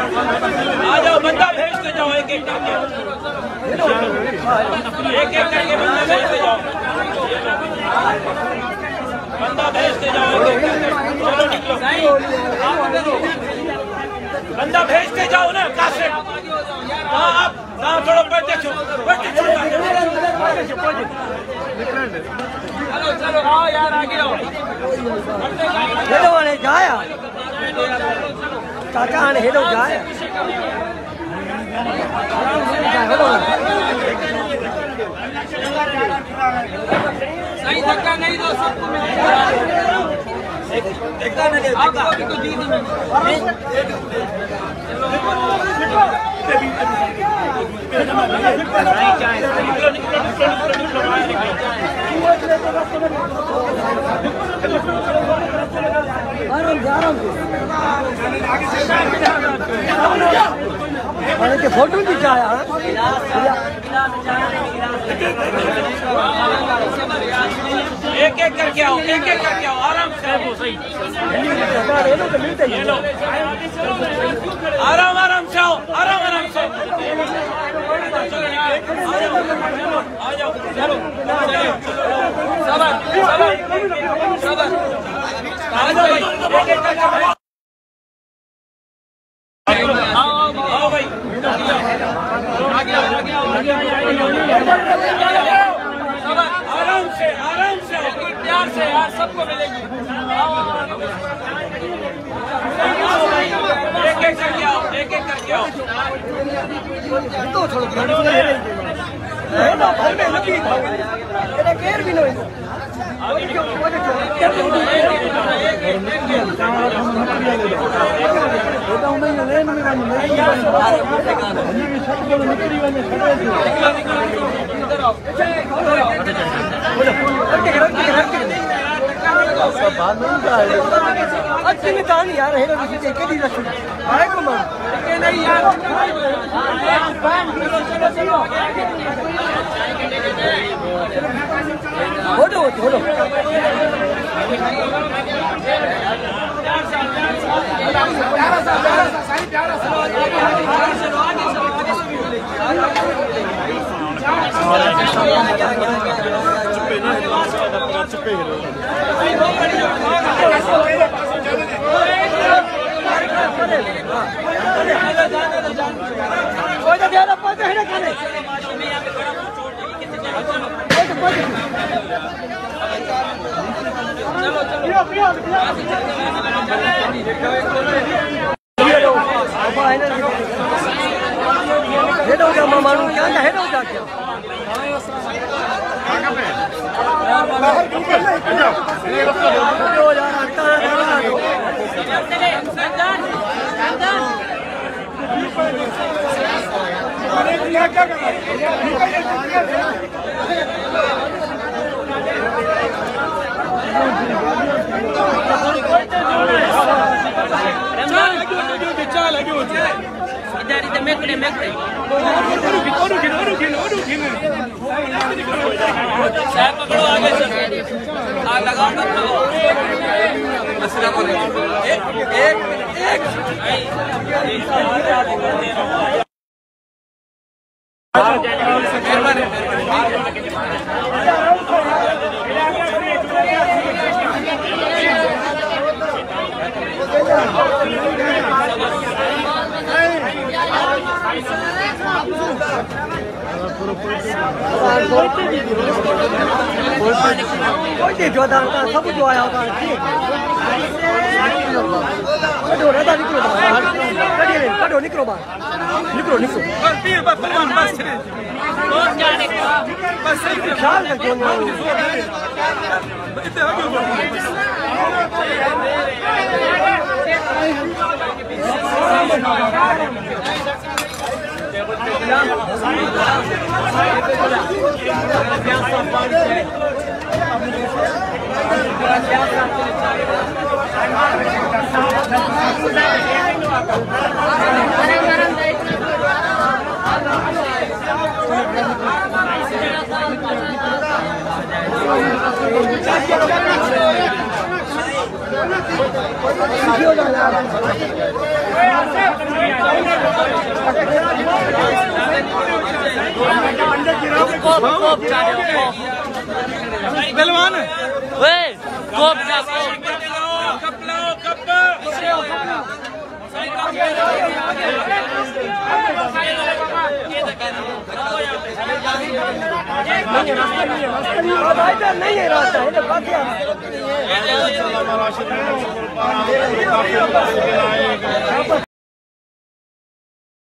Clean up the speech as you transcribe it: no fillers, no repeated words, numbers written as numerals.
आ जाओ, बंदा भेजते जाओ एक एक करके, एक एक करके बंदा भेजते जाओ, बंदा भेजते जाओ एक एक करके। चलो निकलो, बंदा भेजते जाओ ना कासिम। हाँ आप हाँ थोड़ा बैठे छो, चलो चलो आओ यार आगे आओ। हेलो वाले जाया चाचा आने हेलो जाया सही धक्का नहीं दो, सबको मिलेगा। धक्का नहीं दो, आपको भी तो दी थी मैंने। फोटो खिंचाया एक एक करके आओ, एक एक करके आओ, आराम से आराम आराम से आओ, आराम आराम से आ जाओ, चलो सबर सबर सबर आ जाओ भाई, एक एक करके आओ भाई, आराम से प्यार से यार, सबको मिलेगी। एक एक करके आओ, एक एक करके आओ। तो भी नहीं यार है नहीं यार बोलो बोलो सब जो आया होगा निकलो निकलो बाहर निकलो निकलो पहलवान नहीं है रास्ता है।